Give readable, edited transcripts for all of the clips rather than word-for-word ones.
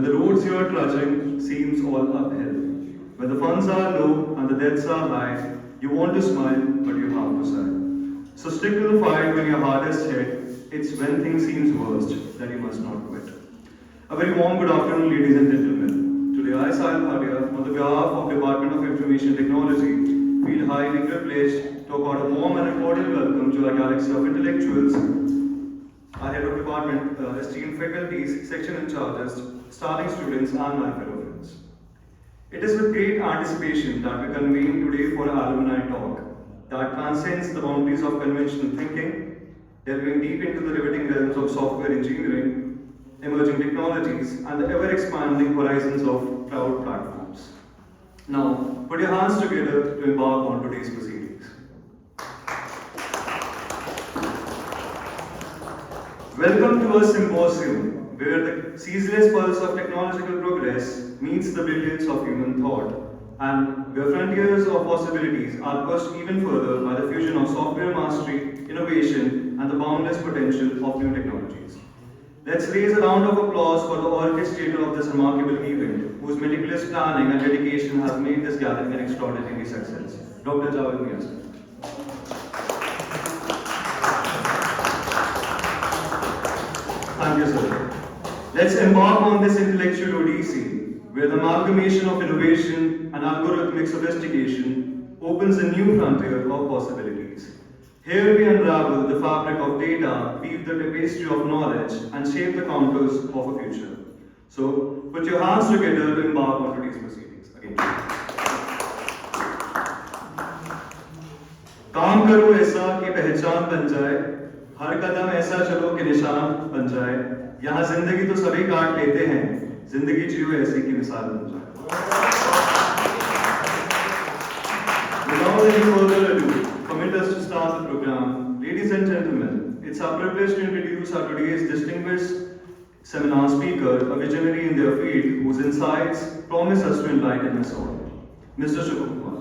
when the roads you're trudging seems all uphill, when the funds are low and the debts are high, you want to smile but you have to sigh. So stick to the fight when your heart is hit. It's when things seems worst that you must not quit. A very warm good afternoon, ladies and gentlemen. Today I, Sahil Bhatia, on the behalf of Department of Information Technology, feel highly privileged to accord a warm and cordial welcome to our galaxy of intellectuals, our head of department, esteemed faculties, section in charges, starting students, and my fellow friends. It is with great anticipation that we convene today for an alumni talk that transcends the boundaries of conventional thinking, delving deep into the riveting realms of software engineering, emerging technologies, and the ever-expanding horizons of cloud platforms. Now, put your hands together to embark on today's proceedings. Welcome to a symposium where the ceaseless pulse of technological progress meets the brilliance of human thought, and where frontiers of possibilities are pushed even further by the fusion of software mastery, innovation, and the boundless potential of new technologies. Let's raise a round of applause for the orchestrator of this remarkable event, whose meticulous planning and dedication has made this gathering an extraordinary success. Dr. Javed Mia, sir. Thank you, sir. Let's embark on this intellectual odyssey, where the amalgamation of innovation and algorithmic sophistication opens a new frontier of possibilities. Here we unravel the fabric of data, weave the tapestry of knowledge, and shape the contours of a future. So, put your hands together to embark on today's proceedings. Again. काम करो ऐसा कि पहचान बन जाए, हर कदम ऐसा चलो कि निशान बन जाए, यहाँ जिंदगी तो सभी काट लेते हैं, जिंदगी जियो ऐसी की मिसाल बन जाए. Without any further ado, permit us to start the program. Ladies and gentlemen, it's our privilege to introduce our today's distinguished seminar speaker, a visionary in their field whose insights promise us to enlighten us all. Mr. Shubham Kumar.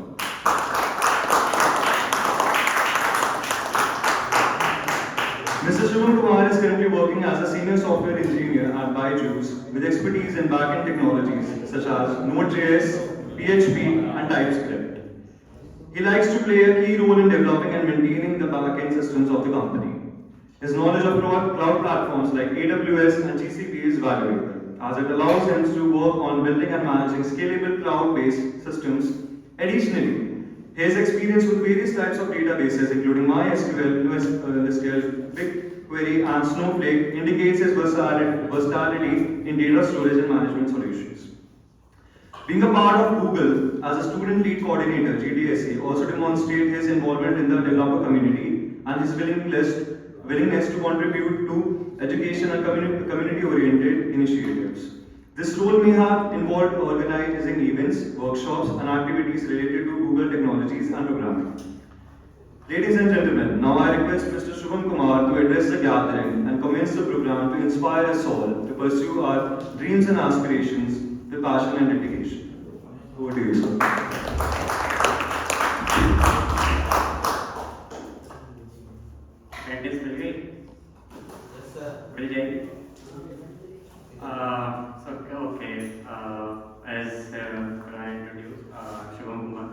Mr. Shubham Kumar is currently working as a senior software engineer at Byju's with expertise in backend technologies such as Node.js, PHP, and TypeScript. He likes to play a key role in developing and maintaining the backend systems of the company. His knowledge of cloud platforms like AWS and GCP is valuable, as it allows him to work on building and managing scalable cloud-based systems. Additionally, his experience with various types of databases, including MySQL, NoSQL, BigQuery, and Snowflake, indicates his versatility in data storage and management solutions. Being a part of Google as a student lead coordinator, GDSC, also demonstrates his involvement in the developer community and his willingness to contribute to education and community-oriented initiatives. This role may have involved organizing events, workshops, and activities related to Google technologies and programming. Ladies and gentlemen, now I request Mr. Shubham Kumar to address the gathering and commence the program to inspire us all to pursue our dreams and aspirations with passion and dedication. Over to you, sir. Attendance will be? Yes, sir. Will be? As I introduced, Shubham Kumar.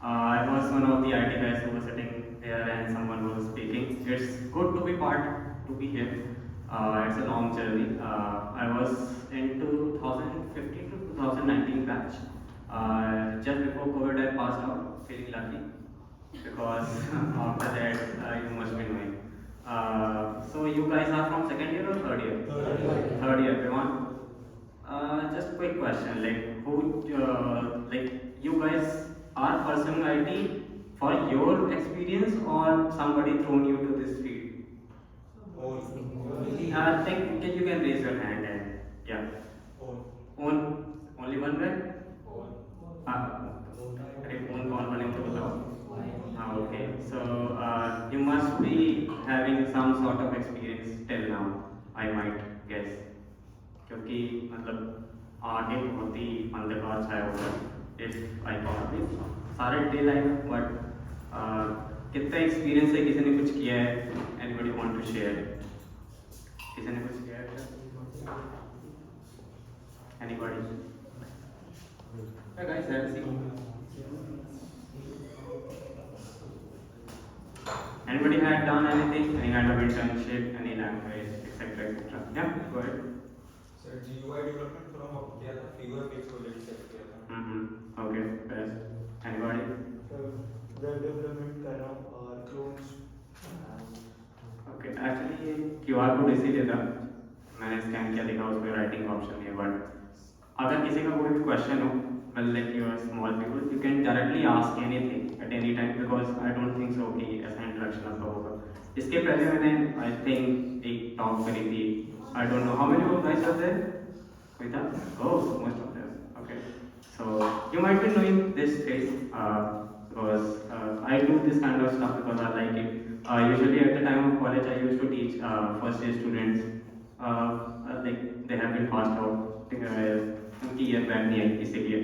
I was one of the IT guys who was sitting there and someone was speaking. It's good to be here. It's a long journey. I was in 2015 to 2019 batch. Just before COVID, I passed out, feeling lucky because after that, you must be knowing. So you guys are from second year or third year? Third year, everyone. Just quick question, you guys are pursuing IT for your experience or somebody thrown you to this field? I think you can raise your hand and yeah. Own only one guy? Own कौन बने तो बताओ. Okay, so you must be having some sort of experience till now, I might guess. क्योंकि मतलब आगे बहुत ही अंधकार छाया हुआ है. If I can सारे डे लाइफ बट कितना एक्सपीरियंस है, किसी ने कुछ किया है? Anybody want to share? किसी ने कुछ किया है? Anybody? Yeah, guys, have a seat. Anybody had done anything, any kind of internship, any language, etc., etc.? Yeah, go ahead. Sir GUI development थोड़ा बहुत किया था, फिगर बेस्ड प्रोजेक्ट सेट किया था। Okay, best. Anybody? Web development कर रहा हूँ और clones Okay, actually QR code इसीलिए था, मैंने स्कैन किया, देखा उसमें राइटिंग ऑप्शन है, बट अगर किसी का कोई भी क्वेश्चन हो, well like you are small people, you can directly ask anything at any time because I don't think so कि ऐसा इंट्रोडक्शन आपका होगा। इसके पहले मैंने I think एक टॉक करी थी, I don't know how many of you guys are there? कोई था? Oh, most of them. Okay, so you might be knowing this face because I do this kind of stuff because I like it. Usually at the time of college, I used to teach first year students. Like they have been passed out year back इसलिए.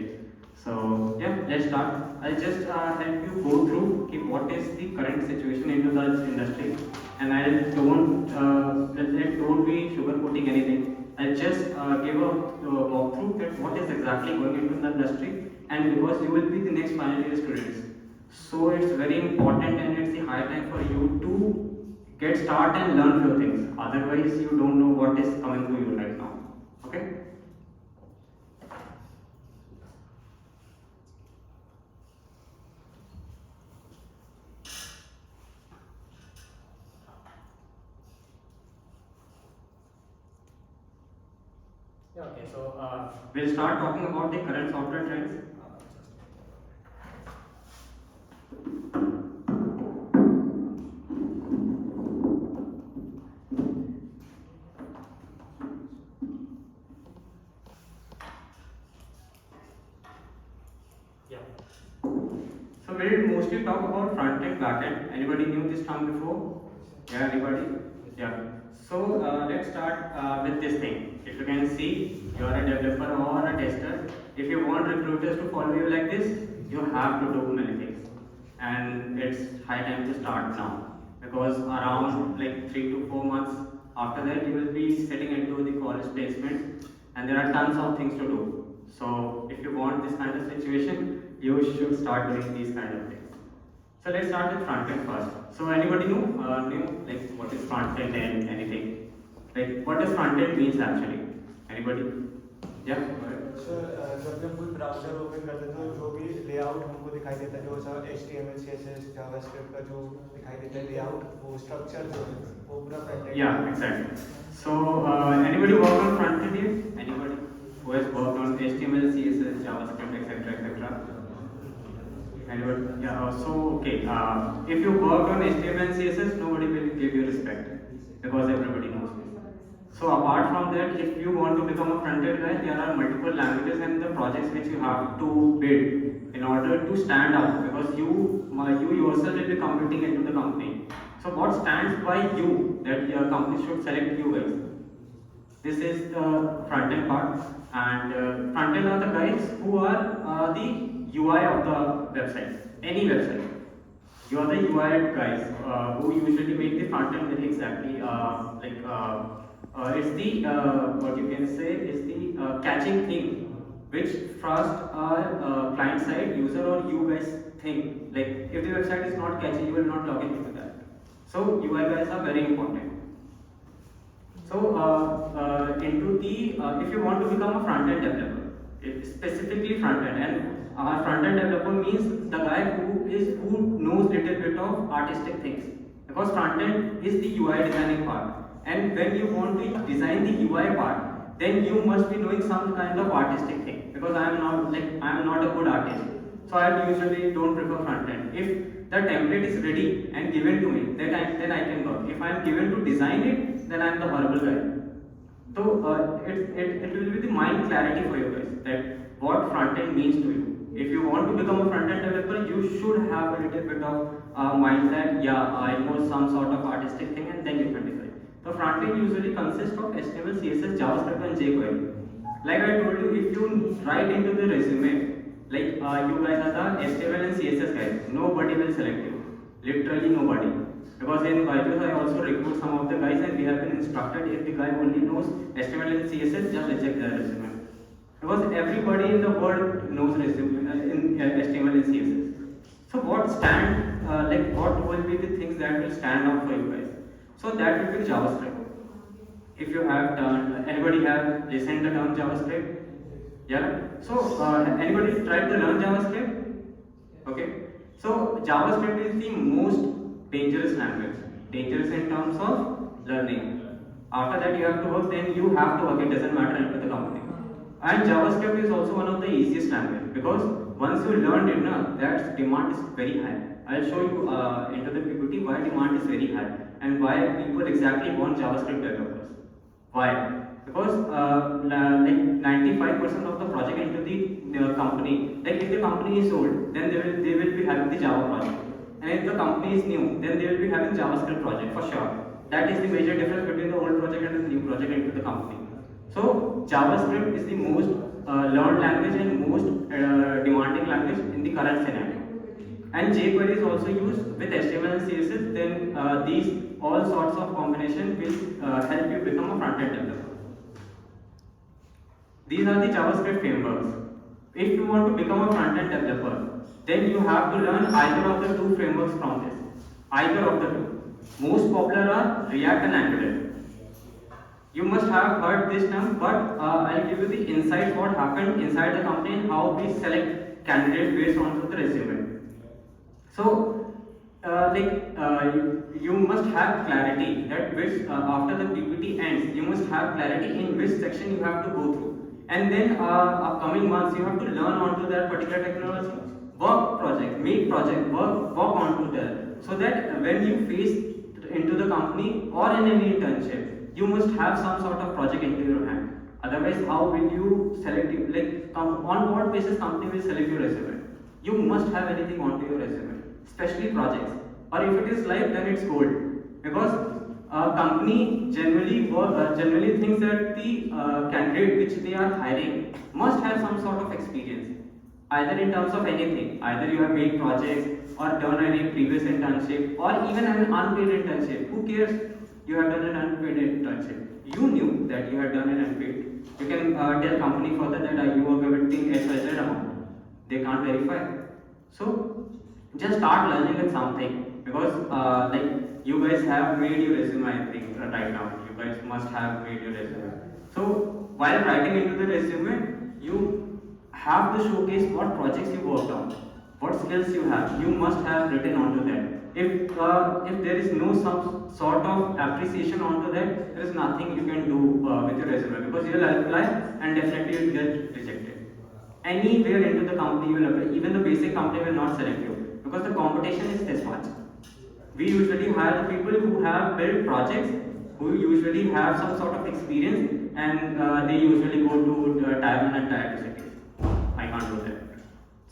So yeah, let's start. I'll just help you go through what is the current situation into the industry, and I don't be sugarcoating anything. I'll just give a walkthrough that what is exactly going into the industry, and because you will be the next final year students, so it's very important and it's the high time for you to get start and learn few things. Otherwise, you don't know what is coming to you right now. Okay. Yeah, okay, so we'll start talking about the current software trends. Yeah. So we'll mostly talk about front end, back end. Anybody knew this term before? Yeah, anybody? Yeah. So let's start with this thing. If you can see, you are a developer or a tester. If you want recruiters to follow you like this, you have to do many things. And it's high time to start now. Because around like 3 to 4 months after that, you will be sitting into the college placement. And there are tons of things to do. So if you want this kind of situation, you should start doing these kind of things. So let's start with front end first. So anybody knew like what is front end and anything? Like what does front end means actually? Anybody? Yeah. Go ahead. Sir जब हम कोई browser open करते हैं तो जो भी layout हमको दिखाई देता है, जो सर HTML CSS जावास्क्रिप्ट का जो दिखाई देता है लेआउट, वो स्ट्रक्चर जो है वो पूरा front end. Yeah, exactly. So anybody work on front end here? Anybody who has worked on HTML, CSS, JavaScript, etc., etc.? Anybody? Yeah. So okay. If you worked on HTML and CSS, nobody will give you respect because everybody knows this. So apart from that, if you want to become a front-end guy, there are multiple languages and the projects which you have to build in order to stand out because you yourself will be competing into the company. So what stands by you that your company should select you guys? This is the front-end part, and front-end are the guys who are the UI of the website, any website. You are the UI guys who usually make the front-end very exactly it's the what you can say is the catching thing which first client side user or you guys think. Like if the website is not catchy, you will not log in into that. So UI guys are very important. So into the if you want to become a front end developer, specifically front end, and front end developer means the guy who knows little bit of artistic things because front end is the UI designing part. And when you want to design the UI part, then you must be knowing some kind of artistic thing. Because I am not a good artist, so I usually don't prefer front end. If the template is ready and given to me, then I can work. If I am given to design it, then I am the horrible guy. So it will be the mind clarity for you guys that what front end means to you. If you want to become a front end developer, you should have a little bit of mind that yeah, I know some sort of artistic thing, and then you can decide. So front end usually consists of HTML, CSS, JavaScript, and jQuery. Like I told you, if you write into the resume, like you guys are the HTML and CSS guys, nobody will select you. Literally nobody. Because in Byju's I also recruit some of the guys, and we have been instructed if the guy only knows HTML and CSS, just reject their resume. because everybody in the world knows resume in HTML and CSS. So what will be the things that will stand out for you guys? So that will be JavaScript. If you have done, anybody have listened the term JavaScript? Yeah. So anybody tried to learn JavaScript? Okay. So JavaScript is the most dangerous language. Dangerous in terms of learning. After that you have to work, then you have to work. It doesn't matter into the company. And JavaScript is also one of the easiest language because once you learn it, that demand is very high. I'll show you into the PPT why demand is very high and why people exactly want JavaScript developers. Why? Because like 95% of the project into the company, like if the company is old, then they will be having the Java project, and if the company is new, then they will be having JavaScript project for sure. That is the major difference between the old project and the new project into the company. So JavaScript is the most learned language and most demanding language in the current scenario. And jQuery is also used with HTML and CSS. Then these all sorts of combination will help you become a front-end developer. These are the JavaScript frameworks. If you want to become a front-end developer, then you have to learn either of the two frameworks from this. Either of the two. Most popular are React and Angular. You must have heard this term, but I'll give you the insights what happened inside the company and how we select candidates based on the resume. So, you must have clarity that which after the PPT ends, you must have clarity in which section you have to go through, and then upcoming months you have to learn onto that particular technology, work project, make project, work onto that, so that when you face into the company or in any internship, you must have some sort of project into your hand. Otherwise, how will you select it? Like, on what basis company will select your resume? You must have anything onto your resume, especially projects. Or if it is live, then it's gold. Because company generally thinks that the candidate which they are hiring must have some sort of experience, either in terms of anything. Either you have made projects or done any previous internship or even an unpaid internship. Who cares? You have done an unpaid internship. You knew that you had done an unpaid. You can tell company further that you are getting XYZ amount. They can't verify. So just start learning with something, because like you guys have made your resume, I think right now. You guys must have made your resume. So while writing into the resume, you have to showcase what projects you worked on, what skills you have. You must have written onto that. If there is no some sort of appreciation onto that, there is nothing you can do with your resume, because you will apply and definitely you will get rejected. Anywhere into the company you will apply, even the basic company will not select you, because the competition is this much. We usually hire the people who have built projects, who usually have some sort of experience, and they usually go to Tier 1 and Tier 2 cities. I can't do that.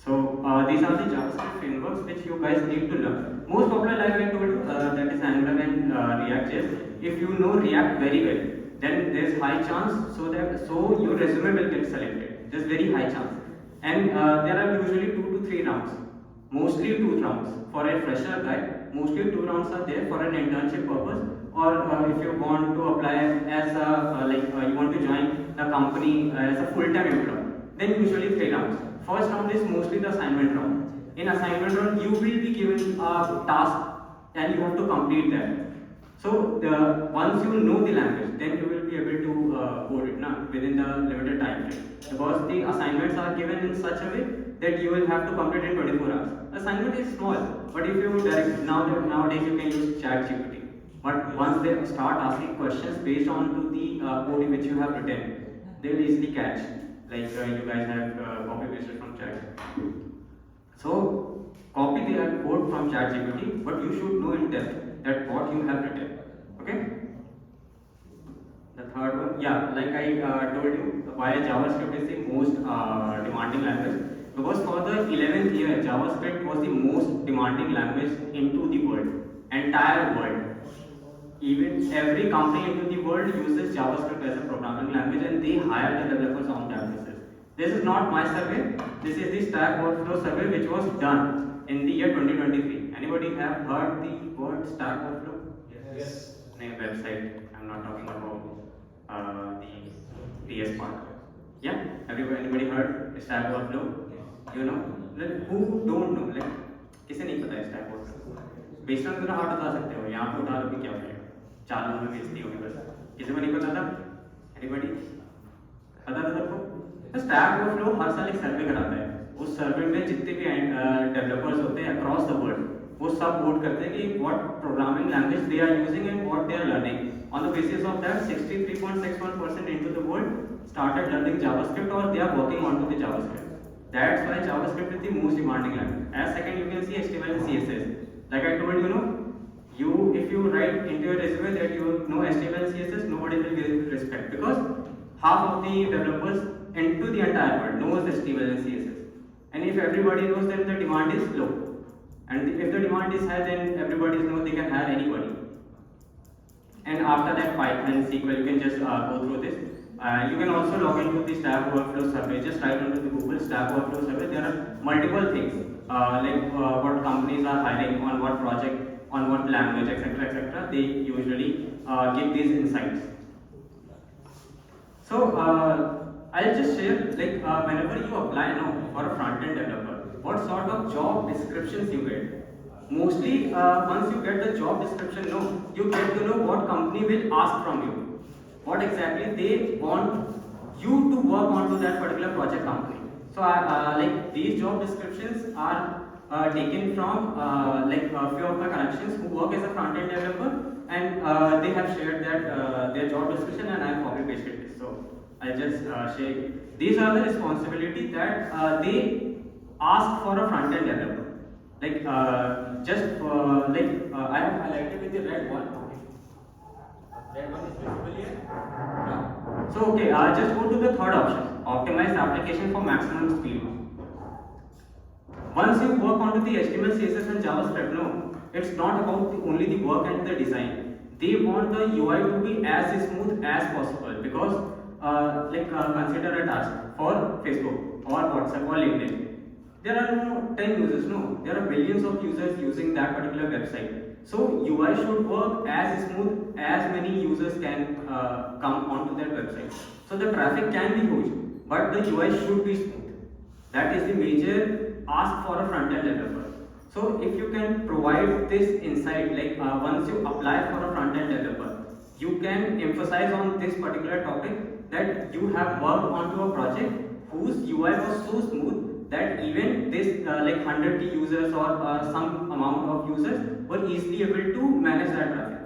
So these are the JavaScript frameworks which you guys need to learn. Most popular, like I told you, that is Angular and React.js. If you know React very well, then there's high chance so your resume will get selected. There's very high chance. And there are usually 2 to 3 rounds. Mostly 2 rounds. For a fresher guy, mostly 2 rounds are there for an internship purpose, or if you want to apply as you want to join the company as a full-time employee, then usually 3 rounds. First round is mostly the assignment round. In assignment round, you will be given a task and you have to complete that. So once you know the language, then you will be able to code it within the limited time frame. Because the assignments are given in such a way that you will have to complete in 24 hours. Assignment is small, but if you nowadays you can use ChatGPT. But once they start asking questions based on to the code which you have written, they will easily catch. Like you guys have copy pasted from ChatGPT. So copy the code from ChatGPT, but you should know in depth that what you have written. Okay. The third one, yeah, like I told you, why JavaScript is the most demanding language. Because for the 11th year, JavaScript was the most demanding language into the world, entire world. Even every company into the world uses JavaScript as a programming language, and they hire the developers on that basis. This is not my survey. This is the Stack Overflow survey which was done in the year 2023. Anybody have heard the word Stack Overflow? Yes. Name website. I'm not talking about the TS part. Yeah. Have you anybody heard Stack Overflow? You know? Like, who don't know? Like, किसे नहीं पता है Stack Overflow? बेशक मेरा हाथ उठा सकते हो, यहाँ पे उठा लो भी क्या हो जाएगा? 4 लोगों में बेइज्जती होगी बस। किसी को नहीं पता था? Anybody? पता था सबको? तो Stack Overflow हर साल एक सर्वे कराता है। उस सर्वे में जितने भी डेवलपर्स होते हैं अक्रॉस द वर्ल्ड, वो सब वोट करते हैं कि what programming language they are using and what they are learning. On the basis of that, 63.61% into the world started learning JavaScript or they are working onto the JavaScript. That's why JavaScript is the most demanding language. As second, you can see HTML and CSS. Like I told you, if you write into your resume that you know HTML and CSS, nobody will give respect because half of the developers into the entire world knows HTML and CSS. And if everybody knows, then the demand is low. And if the demand is high, then everybody knows they can hire anybody. And after that, Python, SQL, you can just go through this. You can also log into the Stack Overflow survey. Just type into the Google Stack Overflow survey. There are multiple things like what companies are hiring on what project, on what language, etc., etc. They usually give these insights. So I'll just share like whenever you apply now for a front-end developer, what sort of job descriptions you get. Mostly once you get the job description, you get to know what company will ask from you, what exactly they want you to work onto that particular project company. So like these job descriptions are taken from like a few of my connections who work as a front-end developer, and they have shared that their job description, and I have copy pasted this. So I'll just share. These are the responsibilities that they ask for a front-end developer. Like I have highlighted with the red one. Red one is visible here. Yeah. So okay, just go to the third option. Optimize the application for maximum speed. Once you work onto the HTML, CSS, and JavaScript, it's not about only the work and the design. They want the UI to be as smooth as possible because consider a task for Facebook or WhatsApp or LinkedIn. There are no 10 users, there are billions of users using that particular website. So UI should work as smooth as many users can come onto that website. So the traffic can be huge, but the UI should be smooth. That is the major ask for a front-end developer. So if you can provide this insight, like once you apply for a front-end developer, you can emphasize on this particular topic that you have worked onto a project whose UI was so smooth that even this like 100 users or some amount of users were easily able to manage that traffic.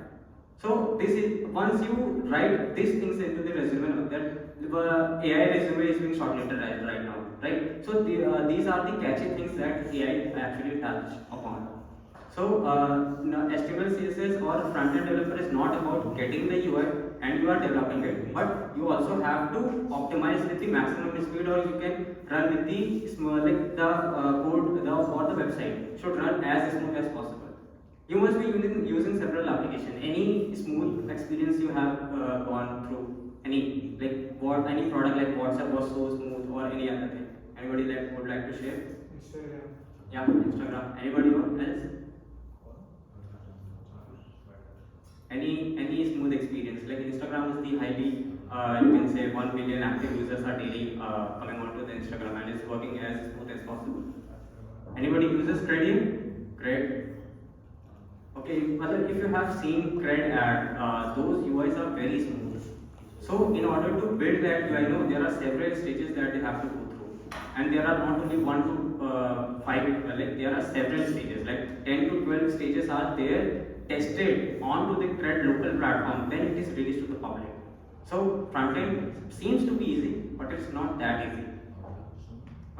So this is once you write these things into the resume, that the AI resume is being shortlisted right now, right? So these are the catchy things that AI actually touch upon. So HTML, CSS or front-end developer is not about getting the UI and you are developing it, but you also have to optimize with the maximum speed, or you can run with the code for the website should run as smooth as possible. You must be using several applications. Any smooth experience you have gone through, any product like WhatsApp was so smooth, or any other thing. Anybody would like to share? Instagram. Yeah, Instagram. Anybody else? Any smooth experience? Like Instagram is the highly you can say 1 billion active users are daily coming onto the Instagram and it's working as smooth as possible. Anybody uses Credium? Great. Okay, if you have seen Cred ad, those UIs are very smooth. So in order to build that UI, there are several stages that they have to go through, and there are not only 1 to 5, like there are several stages, like 10 to 12 stages are there, tested onto the Cred local platform, then it is released to the public. So front end seems to be easy, but it's not that easy.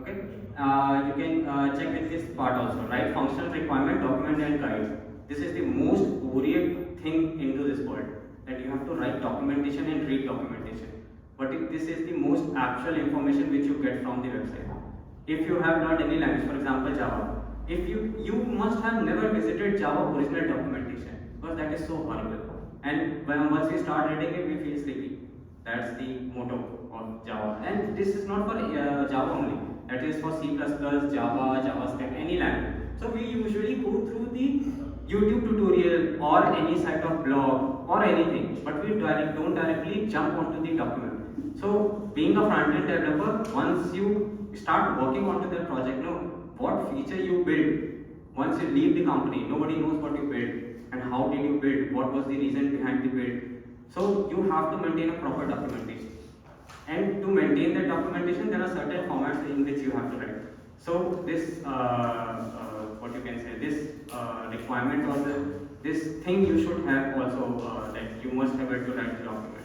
Okay, you can check with this part also, right? Functional requirement, document and guides. This is the most worrying thing into this world, that you have to write documentation and read documentation. But this is the most actual information which you get from the website. If you have learned any language, for example Java, if you must have never visited Java original documentation, because that is so horrible. And once we start reading it, we feel sleepy. That's the motto of Java. And this is not for Java only. That is for C++, Java, JavaScript, any language. So we usually go through the YouTube tutorial or any site of blog or anything, but we don't directly jump onto the document. So being a front-end developer, once start working onto that project, no, what feature you build. Once you leave the company, nobody knows what you built and how did you build, what was the reason behind the build. So you have to maintain a proper documentation. And to maintain that documentation, there are certain formats in which you have to write. So this, what you can say, this requirement or this thing you should have also, that you must have it to write the document.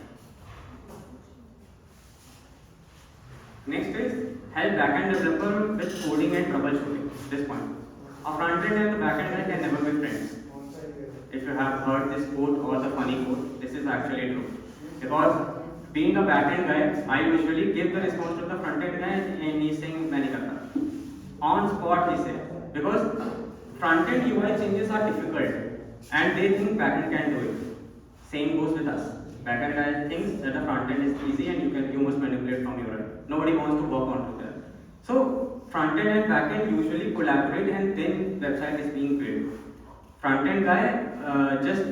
Next is help backend developer with coding and troubleshooting. This point. A front-end and the back-end guy can never be friends. If you have heard this quote or the funny quote, this is actually true. Because being a back-end guy, I usually give the response to the front-end guy and he's saying, "Maine karta." On spot he said. Because front-end UI changes are difficult and they think back-end can do it. Same goes with us. Back-end guy thinks that the front-end is easy and you must manipulate from your end. Nobody wants to work onto that. So front-end and back-end usually collaborate and then website is being built. Front-end guy just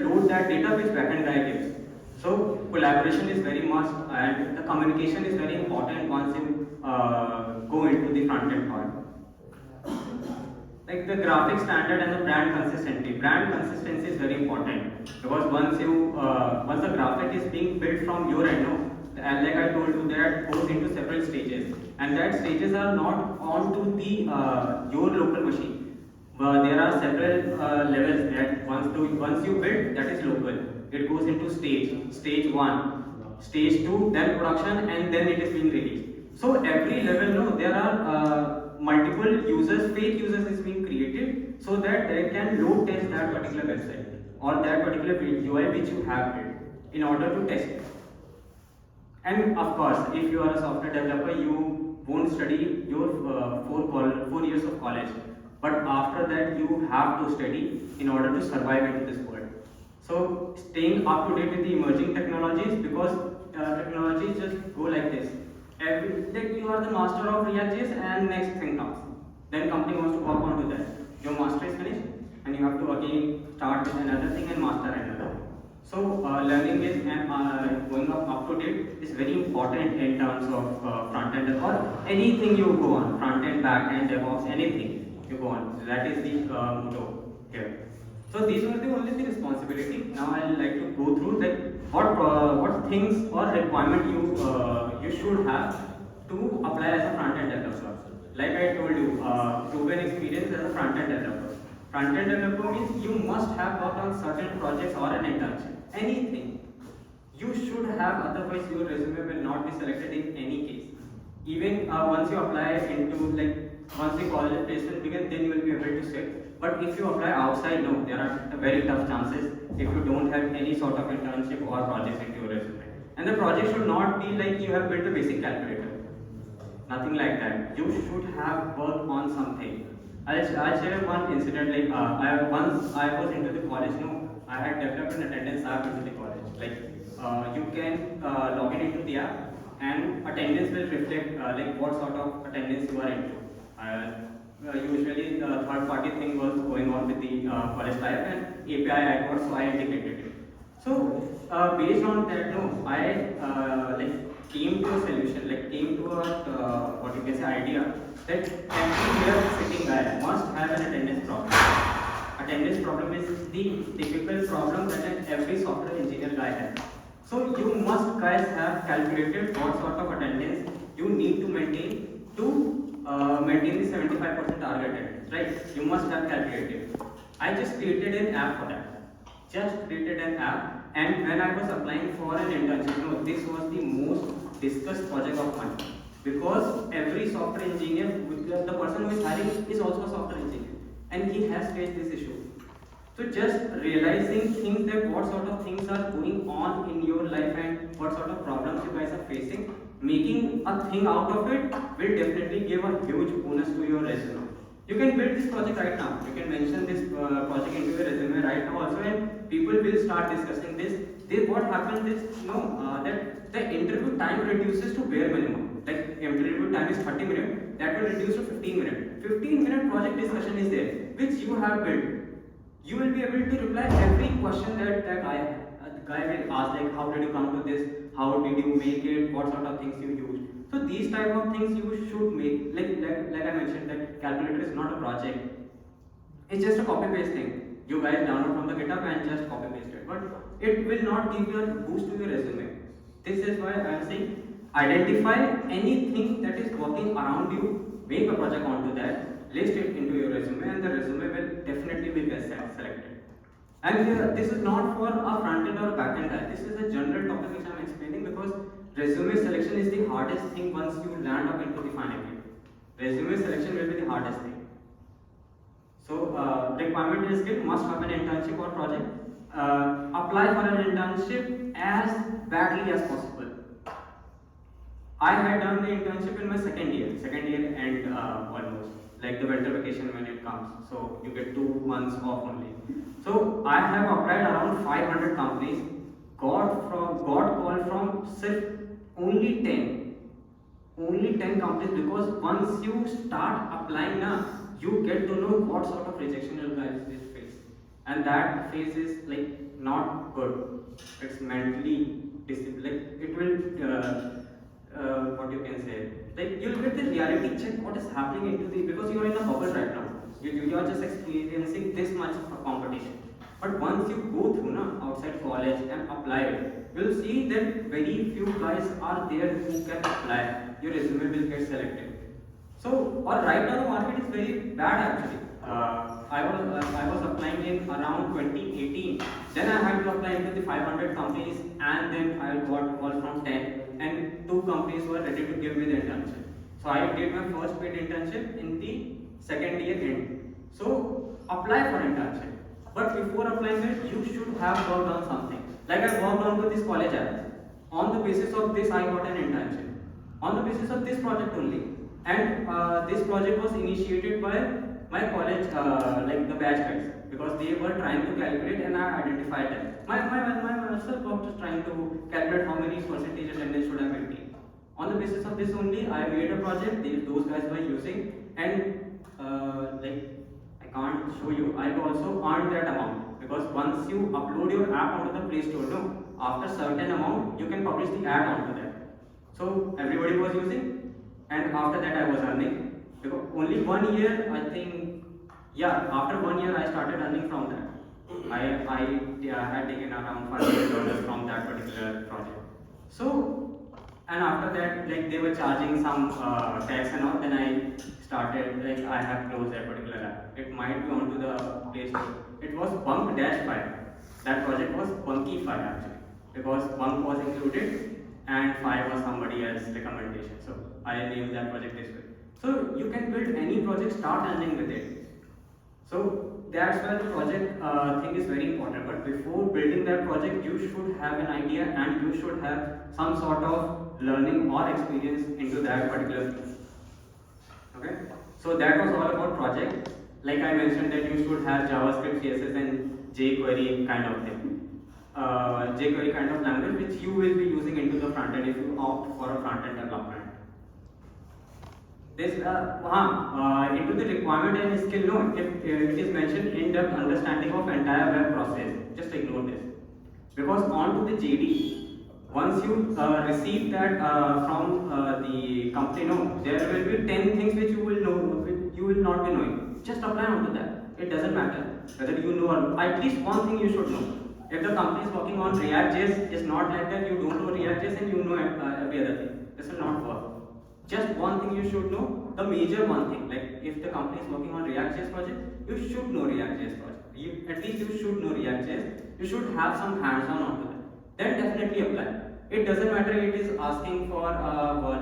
load that data which back-end guy gives. So collaboration is very must and the communication is very important once you go into the front-end part. Like the graphic standard and the brand consistency. Brand consistency is very important because once the graphic is being built from your end, no, and like I told you, that goes into several stages, and that stages are not onto the your local machine. There are several levels that once you build, that is local. It goes into stage 1, stage 2, then production, and then it is being released. So every level, no, there are multiple users, fake users is being created so that they can load test that particular website or that particular UI which you have built in order to test it. And of course, if you are a software developer, you won't study your 4 years of college. But after that, you have to study in order to survive into this world. So, staying up to date with the emerging technologies, because technologies just go like this. Like you are the master of React.js and next thing comes. Then company wants to work onto that. Your master is finished and you have to again start with another thing and master another. So learning is and going up to date is very important in terms of front end or anything you go on, front end, back end, DevOps, anything you go on. So that is the motto here. So these were the only the responsibility. Now I would like to go through that what things or requirement you should have to apply as a front end developer. Like I told you, proven experience as a front end developer. Front end developer means you must have worked on certain projects or an internship. Anything you should have, otherwise your resume will not be selected in any case. Even once you apply into once the college placement begins, then you will be able to sit. But if you apply outside, no, there are very tough chances if you don't have any sort of internship or projects into your resume. And the project should not be like you have built a basic calculator. Nothing like that. You should have worked on something. I'll share one incident. Once I was into the college, no, I had developed an attendance app into the college. You can log in into the app and attendance will reflect what sort of attendance you are into. Usually the third party thing was going on with the college type and API I got, so I integrated it. So based on that, no, I came to a solution, came to a what you can say idea that every here sitting guy must have an attendance problem. Attendance problem is the typical problem that every software engineer guy has. So you must guys have calculated what sort of attendance you need to maintain maintain the 75% target attendance, right? You must have calculated. I just created an app for that. Just created an app, and when I was applying for an internship, this was the most discussed project of mine because every software engineer, the person who is hiring is also a software engineer, and he has faced this issue. So just realizing things that what sort of things are going on in your life and what sort of problems you guys are facing, making a thing out of it will definitely give a huge bonus to your resume. You can build this project right now. You can mention this project into your resume right now also, and people will start discussing this. What happens is that the interview time reduces to bare minimum. Like interview time is 30 minutes, that will reduce to 15 minutes. 15-minute project discussion is there, which you have built. You will be able to reply every question that guy will ask, like how did you come to this, how did you make it, what sort of things you used. So these type of things you should make. Like I mentioned, that calculator is not a project. It's just a copy paste thing. You guys download from the GitHub and just copy paste it. But it will not give you a boost to your resume. This is why I am saying identify anything that is working around you, make a project onto that, list it into your resume, and the resume will definitely get selected. And this is not for a front end or back end guy. This is a general topic which I am explaining because resume selection is the hardest thing once you land up into the final year. Resume selection will be the hardest thing. So requirement is skill, must have an internship or project. Apply for an internship as badly as possible. I had done the internship in my second year and almost like the winter vacation when it comes. So you get 2 months off only. So I have applied around 500 companies, got call from only 10 companies, because once you start applying now, you get to know what sort of rejection you guys will face, and that phase is like not good. It's mentally like it will what you can say, like you'll get the reality check what is happening into the, because you are in a bubble right now. You are just experiencing this much of competition. But once you go through outside college and apply it, you'll see that very few guys are there who can apply. Your resume will get selected. So, or right now the market is very bad actually. I was applying in around 2018. Then I had to apply into the 500 companies, and then I got a call from 10, and 2 companies were ready to give me the internship. So I did my first paid internship in the second year end. So apply for internship. But before applying it, you should have worked on something. Like I worked on to this college app. On the basis of this, I got an internship. On the basis of this project only. And this project was initiated by my college, like the batch guys, because they were trying to calculate and I identified them. Myself was just trying to calculate how many percentage attendance should I maintain. On the basis of this only, I made a project those guys were using, and like I can't show you. I also earned that amount, because once you upload your app onto the Play Store, after certain amount you can publish the ad onto that. So everybody was using, and after that I was earning. Because only 1 year, I think, yeah, after 1 year I started earning from that. I had taken around $500 from that particular project. So, and after that, like they were charging some tax and all, then I started, like I have closed that particular app. It might be onto the Play Store. It was Bunk-5. That project was Bunky 5 actually, because Bunk was included and 5 was somebody else's recommendation. So I named that project this way. So you can build any project, start earning with it. So that's where the project thing is very important. But before building that project, you should have an idea and you should have some sort of learning or experience into that particular thing. Okay? So that was all about project. Like I mentioned that you should have JavaScript, CSS and jQuery kind of thing. jQuery kind of language which you will be using into the front end if you opt for a front end development. This into the requirement and skill, no, if it is mentioned in-depth understanding of entire web process, just ignore this, because on to the JD, once you receive that from the company, no, there will be 10 things which you will know, which you will not be knowing. Just apply onto that. It doesn't matter whether you know or at least one thing you should know. If the company is working on React.js, it's not like that you don't know React.js and you know every other thing. This will not work. Just one thing you should know, the major one thing. Like if the company is working on React.js project, you should know React.js project. At least you should know React.js. You should have some hands-on onto that. Then definitely apply. It doesn't matter. It is asking for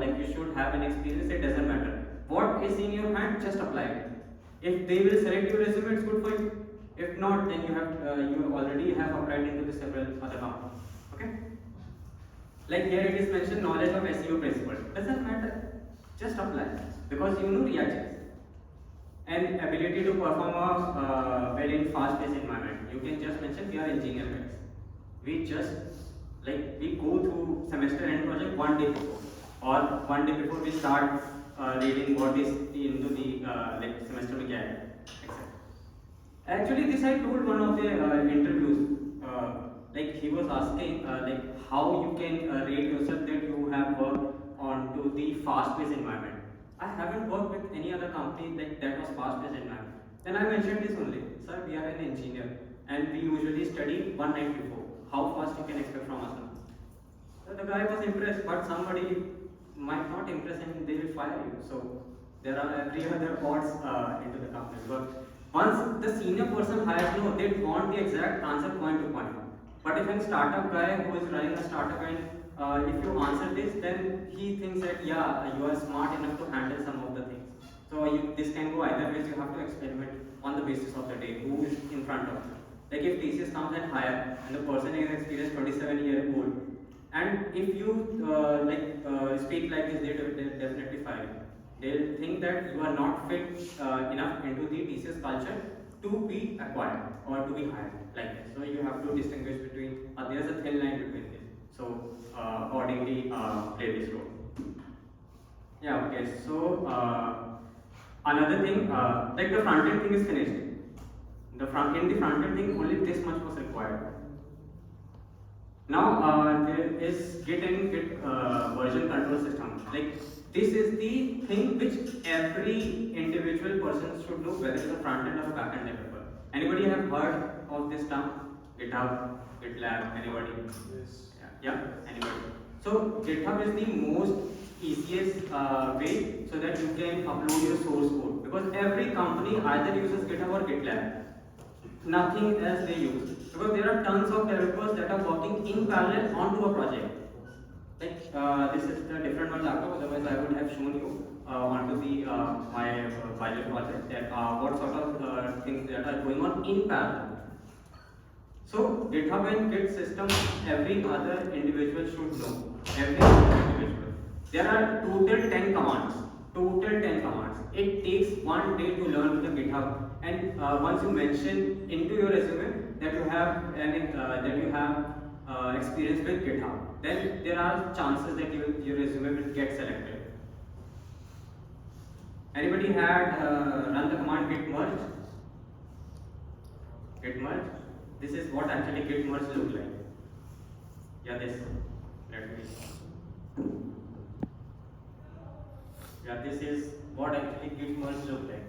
like you should have an experience. It doesn't matter. What is in your hand, just apply it. If they will select your resume, it's good for you. If not, then you already have applied into the several other companies. Okay. Like here it is mentioned knowledge of SEO principle. Doesn't matter. Just apply because you know React.js. And ability to perform a very fast-paced environment. You can just mention we are engineers. We just we go through semester end project 1 day before, or 1 day before we start reading what is into the semester we get, etc. Actually, this I told one of the interviews. He was asking how you can rate yourself that you have worked onto the fast-paced environment. I haven't worked with any other company like that was fast-paced environment. Then I mentioned this only, sir, we are an engineer and we usually study one night before. How fast you can expect from us now? So the guy was impressed, but somebody might not impress and they will fire you. So there are every other odds into the company. But once the senior person hires, no, they want the exact answer point to point. But if a startup guy who is running a startup and if you answer this, then he thinks that yeah, you are smart enough to handle some of the things. So this can go either ways. You have to experiment on the basis of the day. Who is in front of you? Like if TCS comes and hire, and the person is experienced 27-year-old, and if you speak like this, they'll definitely fire you. They'll think that you are not fit enough into the TCS culture to be acquired or to be hired like this. So you have to distinguish between, there's a thin line between this. So accordingly play this role. Yeah, okay, so another thing, like the front end thing is finished. In the front end thing, only this much was required. Now there is Git and Git version control system. Like this is the thing which every individual person should know, whether it's a front end or a back end developer. Anybody have heard of this term? GitHub, GitLab, anybody? Yes. Yeah, anybody? So GitHub is the most easiest way so that you can upload your source code, because every company either uses GitHub or GitLab. Nothing else they use, because there are tons of developers that are working in parallel onto a project. Like this is the different one laptop, otherwise I would have shown you onto the my pilot project that what sort of things that are going on in parallel. So GitHub and Git system, every other individual should know. Every other individual. There are total 10 commands. Total 10 commands. It takes 1 day to learn the GitHub. And once you mention into your resume that you have experience with GitHub, then there are chances that your resume will get selected. Anybody had run the command git merge? Git merge. This is what actually git merge look like. Yeah, this. Let me. Yeah, this is what actually git merge look like.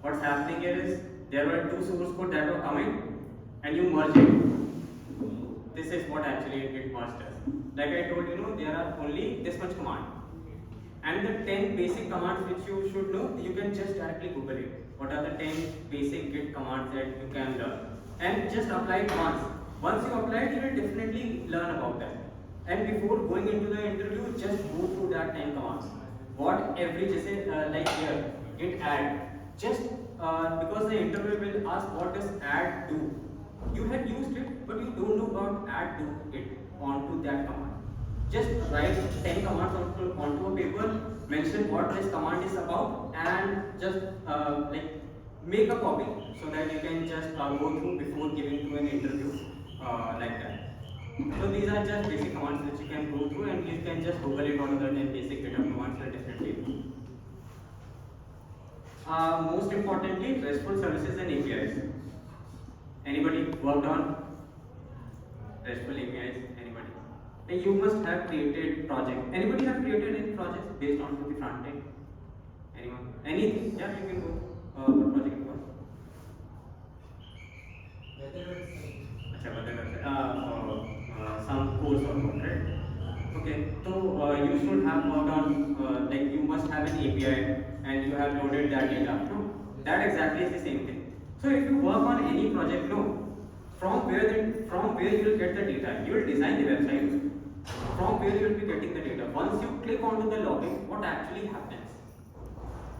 What's happening here is there were two source code that were coming and you merge it. This is what actually git merge does. Like I told you, there are only this much command. And the 10 basic commands which you should know, you can just directly Google it. What are the 10 basic git commands that you can learn? And just apply it once. Once you apply it, you will definitely learn about that. And before going into the interview, just go through that 10 commands. What every, like here, git add. Just because the interview will ask what does add do. You have used it, but you don't know about add to it onto that command. Just write 10 commands onto a paper, mention what this command is about, and just make a copy so that you can just go through before giving to an interview like that. So these are just basic commands which you can go through, and you can just Google it on the 10 basic GitHub commands will definitely do. Most importantly, RESTful services and APIs. Anybody worked on RESTful APIs? Anybody? And you must have created projects. Anybody have created any projects based on the front end? Anyone? Anything? Yeah, you can go. What project it was? Some course or what, right? Okay, so you should have worked on, like you must have an API and you have loaded that data. No, that exactly is the same thing. So if you work on any project, no, from where you will get the data, you will design the website. From where you will be getting the data. Once you click onto the login, what actually happens?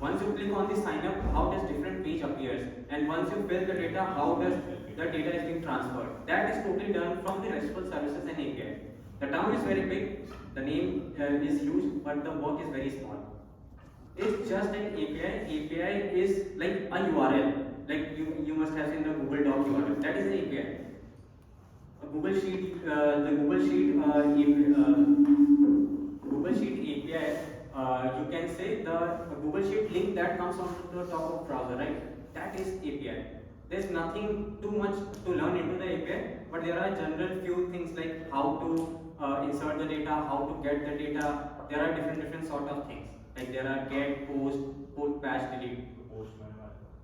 Once you click on the sign up, how does different page appears? And once you fill the data, how does the data is being transferred? That is totally done from the RESTful services and API. The term is very big, the name is huge, but the work is very small. It's just an API. API is like a URL. Like you must have seen the Google Doc URL. That is an API. A Google Sheet, the Google Sheet API. You can say the Google Sheet link that comes on the top of browser, right? That is API. There's nothing too much to learn into the API, but there are general few things like how to insert the data, how to get the data. There are different sort of things. Like there are get, post, put, patch, delete.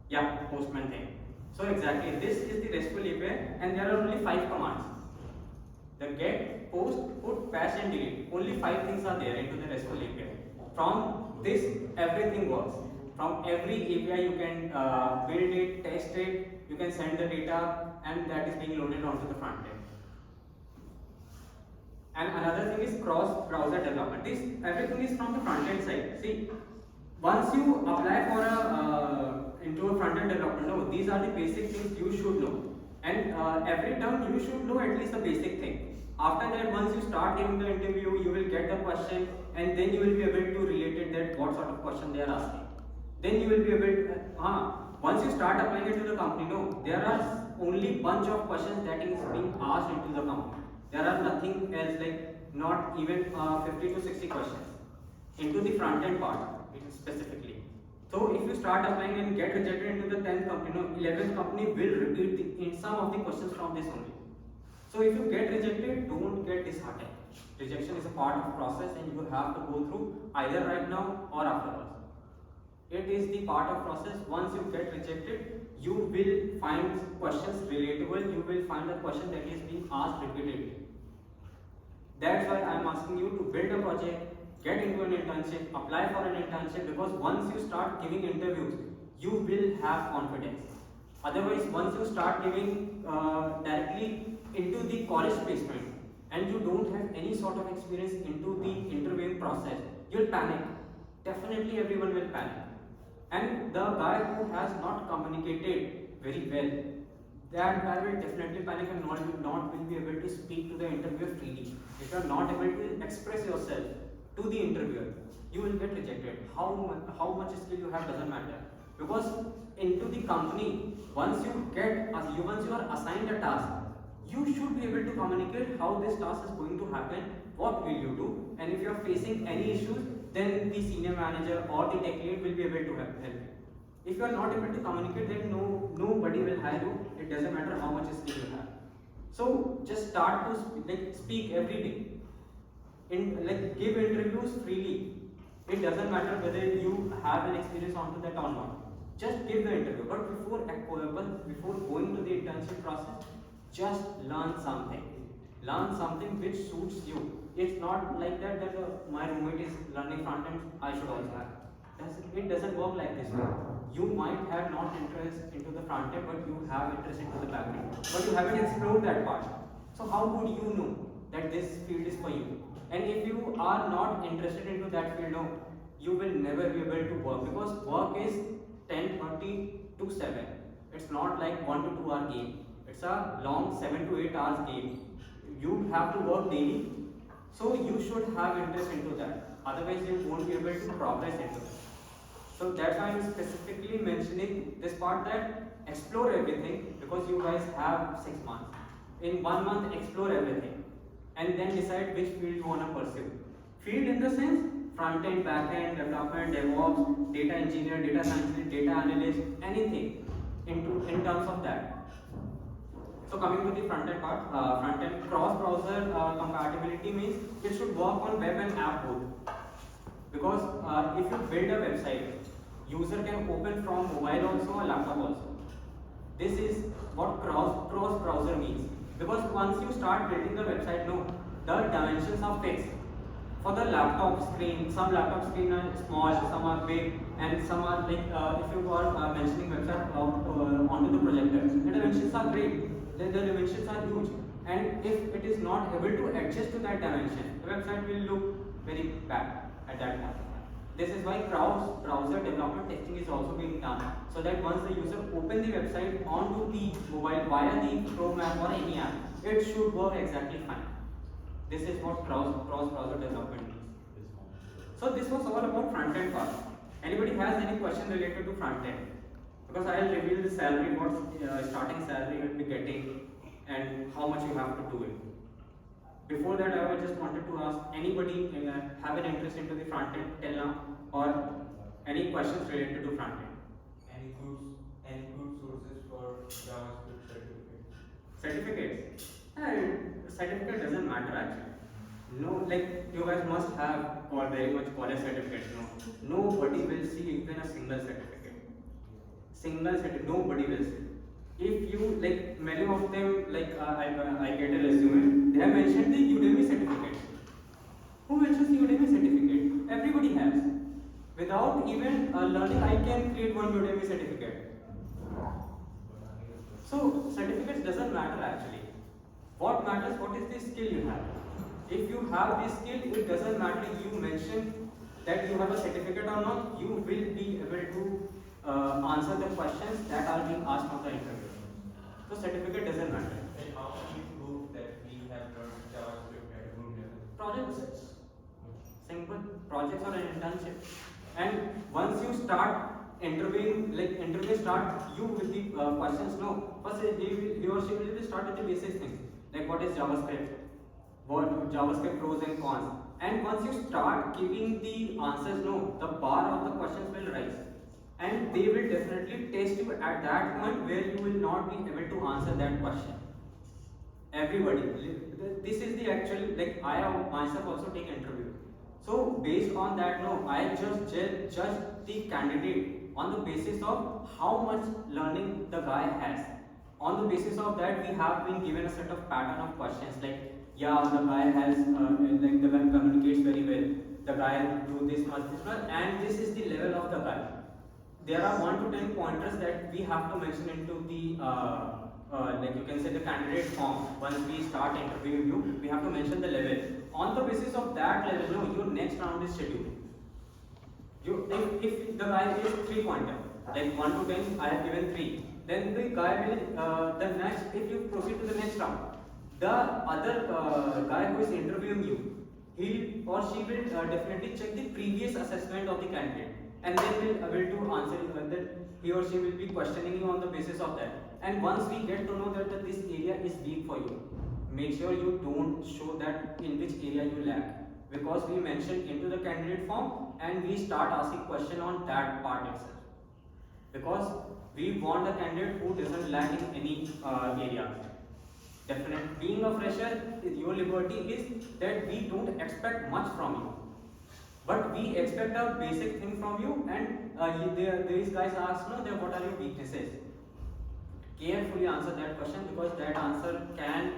Yeah, postman thing. So exactly, this is the RESTful API, and there are only 5 commands. The get, post, put, patch, and delete. Only 5 things are there into the RESTful API. From this, everything works. From every API, you can build it, test it, you can send the data, and that is being loaded onto the front end. And another thing is cross-browser development. This everything is from the front end side. See, once you apply for into a front end development, no, these are the basic things you should know. And every term you should know at least the basic thing. After that, once you start giving the interview, you will get the question, and then you will be able to relate it that what sort of question they are asking. Then you will be able to, once you start applying it to the company, no, there are only bunch of questions that is being asked into the company. There are nothing else, like not even 50 to 60 questions into the front end part specifically. So if you start applying and get rejected into the 10th company, no, 11th company will repeat in some of the questions from this only. So if you get rejected, don't get disheartened. Rejection is a part of process, and you have to go through either right now or afterwards. It is the part of process. Once you get rejected, you will find questions relatable. You will find a question that is being asked repeatedly. That's why I am asking you to build a project, get into an internship, apply for an internship, because once you start giving interviews, you will have confidence. Otherwise, once you start giving directly into the college placement and you don't have any sort of experience into the interviewing process, you'll panic. Definitely everyone will panic. And the guy who has not communicated very well, that guy will definitely panic and not will be able to speak to the interviewer freely. If you are not able to express yourself to the interviewer, you will get rejected. How much skill you have doesn't matter. Because into the company, once you are assigned a task, you should be able to communicate how this task is going to happen, what will you do, and if you are facing any issues, then the senior manager or the tech lead will be able to help you. If you are not able to communicate, then nobody will hire you. It doesn't matter how much skill you have. So just start to speak every day. Give interviews freely. It doesn't matter whether you have an experience onto that or not. Just give the interview. But before going to the internship process, just learn something. Learn something which suits you. It's not like that my roommate is learning front end, I should also have. It doesn't work like this way. You might have not interest into the front end, but you have interest into the back end. But you haven't explored that part. So how would you know that this field is for you? And if you are not interested into that field, no, you will never be able to work, because work is 10:30 to 7. It's not like 1 to 2 hour game. It's a long 7 to 8 hours game. You have to work daily, so you should have interest into that. Otherwise, you won't be able to progress into it. So that's why I'm specifically mentioning this part, that explore everything, because you guys have 6 months. In 1 month, explore everything, and then decide which field you want to pursue. Field in the sense, front end, back end, development, DevOps, data engineer, data scientist, data analyst, anything in terms of that. So coming to the front end part, front end cross-browser compatibility means it should work on web and app both. Because if you build a website, user can open from mobile also or laptop also. This is what cross-browser means. Because once you start building the website, no, the dimensions are fixed. For the laptop screen, some laptop screen are small, some are big, and some are like if you are mentioning website onto the projector, the dimensions are great. The dimensions are huge, and if it is not able to adjust to that dimension, the website will look very bad at that point. This is why cross-browser development testing is also being done, so that once the user opens the website onto the mobile via the Chrome app or any app, it should work exactly fine. This is what cross-browser development means. So this was all about front-end part. Anybody has any question related to front-end? Because I will reveal the salary, what starting salary you will be getting, and how much you have to do it. Before that, I just wanted to ask anybody have an interest into the front end till now, or any questions related to front end? Any good sources for JavaScript certificate? Certificates? Certificate doesn't matter actually. No, like you guys must have very much college certificates. No, nobody will see even a single certificate. Single certificate, nobody will see. If you like many of them, like I get a resume, they have mentioned the Udemy certificate. Who mentions the Udemy certificate? Everybody has. Without even learning, I can create one Udemy certificate. So certificates doesn't matter actually. What matters? What is the skill you have? If you have this skill, it doesn't matter you mention that you have a certificate or not. You will be able to answer the questions that are being asked on the interview. So certificate doesn't matter. And how can we prove that we have learned JavaScript at a good level? Projects, simple projects or an internship. And once you start interviewing, like interview start you with the questions. No, first he or she will start with the basic things like what is JavaScript, what JavaScript pros and cons. And once you start giving the answers, no, the bar of the questions will rise. And they will definitely test you at that point where you will not be able to answer that question. Everybody, this is the actual, like I myself also take interview. So based on that, no, I just judge the candidate on the basis of how much learning the guy has. On the basis of that, we have been given a set of pattern of questions like, yeah, the guy has, like the guy communicates very well, the guy do this much, and this is the level of the guy. There are 1 to 10 pointers that we have to mention into the, like you can say the candidate form. Once we start interviewing you, we have to mention the level. On the basis of that level, no, your next round is scheduled. If the guy is 3 pointer, like 1 to 10, I have given 3. Then the guy will, the next, if you proceed to the next round, the other guy who is interviewing you, he or she will definitely check the previous assessment of the candidate, and then will able to answer that he or she will be questioning you on the basis of that. And once we get to know that this area is weak for you, make sure you don't show that in which area you lack, because we mentioned into the candidate form and we start asking question on that part itself, because we want a candidate who doesn't lack in any area. Definitely, being a fresher, your liberty is that we don't expect much from you, but we expect a basic thing from you. And these guys ask, no, what are your weaknesses? Carefully answer that question, because that answer can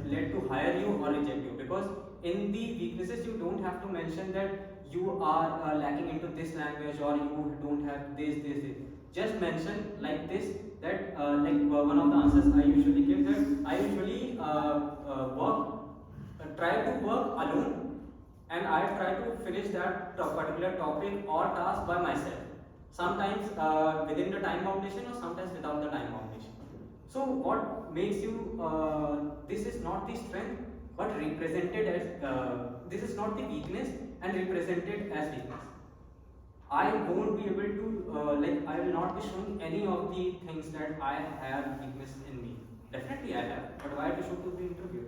lead to hire you or reject you. Because in the weaknesses, you don't have to mention that you are lacking into this language or you don't have this. Just mention like this, that one of the answers I usually give, that I usually try to work alone, and I try to finish that particular topic or task by myself. Sometimes within the time limitation, or sometimes without the time limitation. So what makes you, this is not the strength, but represented as, this is not the weakness and represented as weakness. I won't be able to, I will not be showing any of the things that I have weakness in me. Definitely I have, but why to show to the interviewer?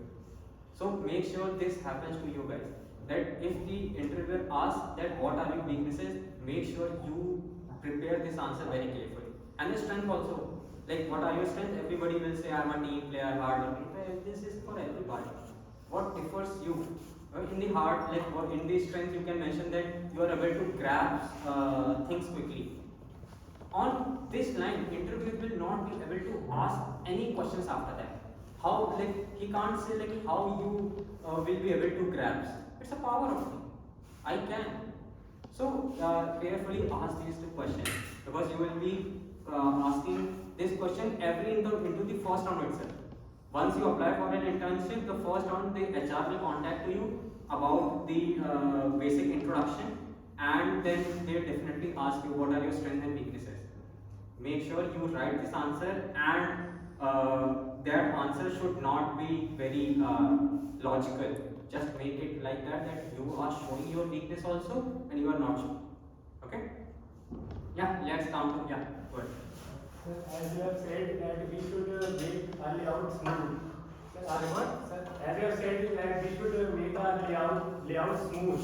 So make sure this happens to you guys, that if the interviewer asks that what are your weaknesses, make sure you prepare this answer very carefully. And the strength also, like what are your strengths? Everybody will say I'm a team player, hard working. This is for everybody. What differs you? In the hard, like in the strength, you can mention that you are able to grasp things quickly. On this line, interviewer will not be able to ask any questions after that. How, like he can't say like how you will be able to grasp. It's a power of me. I can. So carefully ask these 2 questions, because you will be asking this question into the first round itself. Once you apply for an internship, the first round the HR will contact you about the basic introduction, and then they definitely ask you what are your strengths and weaknesses. Make sure you write this answer, and that answer should not be very logical. Just make it like that you are showing your weakness also and you are not showing. Okay? Yeah, let's come to, yeah, go ahead. As you have said that we should make our layout smooth. Sorry, what? As you have said that we should make our layout smooth.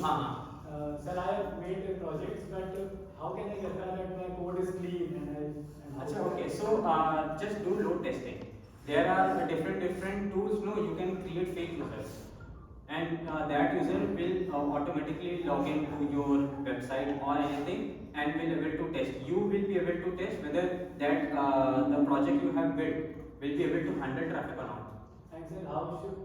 sir, I have made projects, but how can I verify that my code is clean and how Acha, okay, so just do load testing. There are different tools. No, you can create fake users, and that user will automatically log into your website or anything and will able to test. You will be able to test whether that the project you have built will be able to handle traffic or not. And sir, how should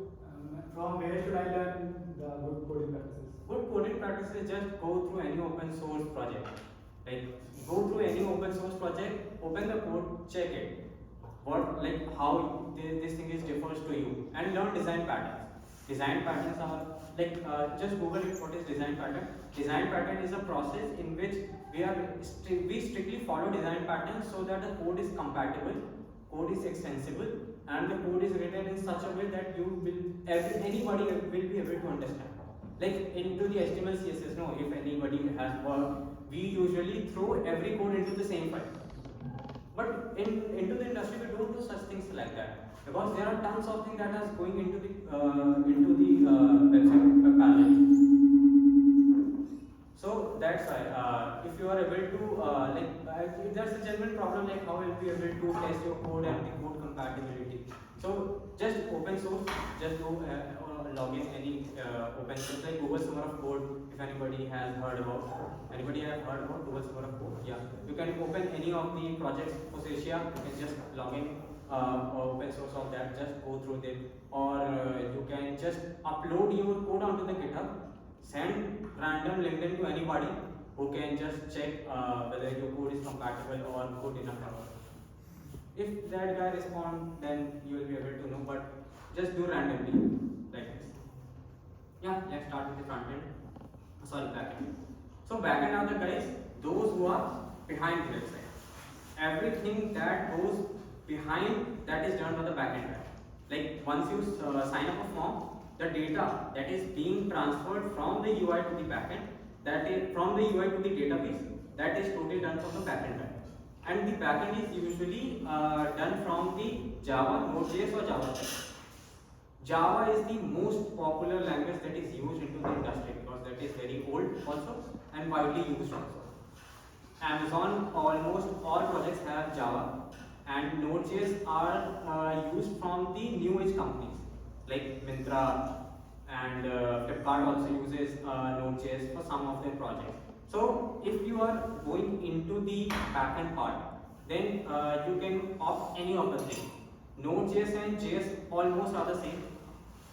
from where should I learn the good coding practices? Good coding practices, just go through any open source project. Like go through any open source project, open the code, check it. What like how this thing is differs to you, and learn design patterns. Design patterns are like just Google it. What is design pattern? Design pattern is a process in which we strictly follow design patterns so that the code is compatible, code is extensible, and the code is written in such a way that anybody will be able to understand. Like into the HTML CSS, no, if anybody has worked, we usually throw every code into the same file. But into the industry, we don't do such things like that, because there are tons of things that are going into the website parallel. So that's why if you are able to if there's a genuine problem like how will you be able to test your code and the code compatibility. So just open source, just go log in any open source like Google Summer of Code. If anybody has heard about Google Summer of Code, yeah, you can open any of the projects for Asia. You can just log in open source of that, just go through them, or you can just upload your code onto the GitHub, send random LinkedIn to anybody who can just check whether your code is compatible or good enough or not. If that guy responds, then you will be able to know, but just do randomly like this. Yeah, let's start with the front end. Sorry, back end. So back end are the guys, those who are behind the website. Everything that goes behind that is done by the back end. Like once you sign up a form, the data that is being transferred from the UI to the backend, that is from the UI to the database, that is totally done from the backend. And the backend is usually done from the Java, Node.js or JavaScript. Java is the most popular language that is used into the industry because that is very old also and widely used also. Amazon, almost all projects have Java, and Node.js are used from the new age companies like Myntra, and Flipkart also uses Node.js for some of their projects. So if you are going into the backend part, then you can opt any of the three. Node.js and JS almost are the same.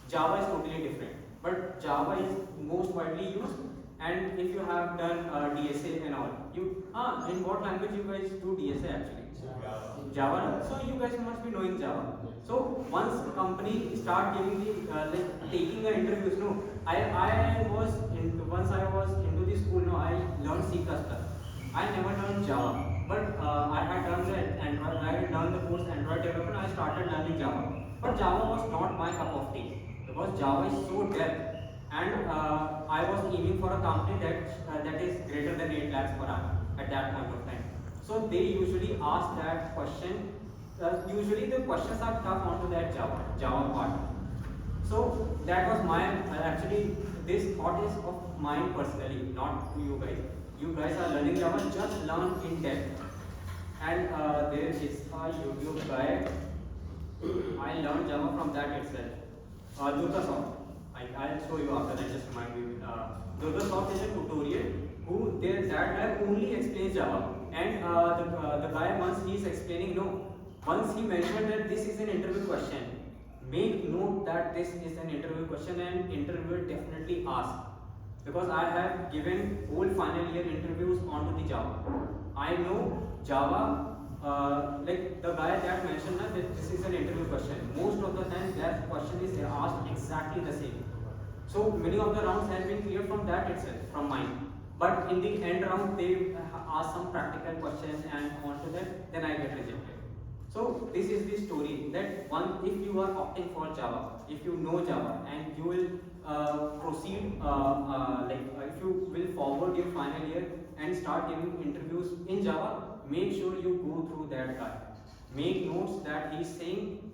Java is totally different, but Java is most widely used. And if you have done DSA and all, in what language you guys do DSA actually? Java. So you guys must be knowing Java. So once company start giving the taking the interviews, no, once I was into the school, no, I learned C++. I never learned Java, but I had done the Android. I had done the course Android development. I started learning Java, but Java was not my cup of tea because Java is so depth. And I was aiming for a company that is greater than 8 lakhs per annum at that point of time. So they usually ask that question. Usually the questions are tough onto that Java part. So that was my actually this thought is of mine personally, not to you guys. You guys are learning Java, just learn in depth. And there is a YouTube guy. I learned Java from that itself. Durgasoft. I'll show you after that, just remind me. Durgasoft is a tutorial that guy only explains Java. And the guy, once he is explaining, once he mentioned that this is an interview question, make note that this is an interview question and interviewer definitely ask. Because I have given whole final year interviews onto the Java. I know Java, like the guy that mentioned that this is an interview question. Most of the time that question is asked exactly the same. So many of the rounds have been cleared from that itself, from mine. But in the end round, they ask some practical questions and onto that, then I get rejected. So this is the story that if you are opting for Java, if you know Java and you will proceed, if you will forward your final year and start giving interviews in Java, make sure you go through that guy. Make notes that he's saying,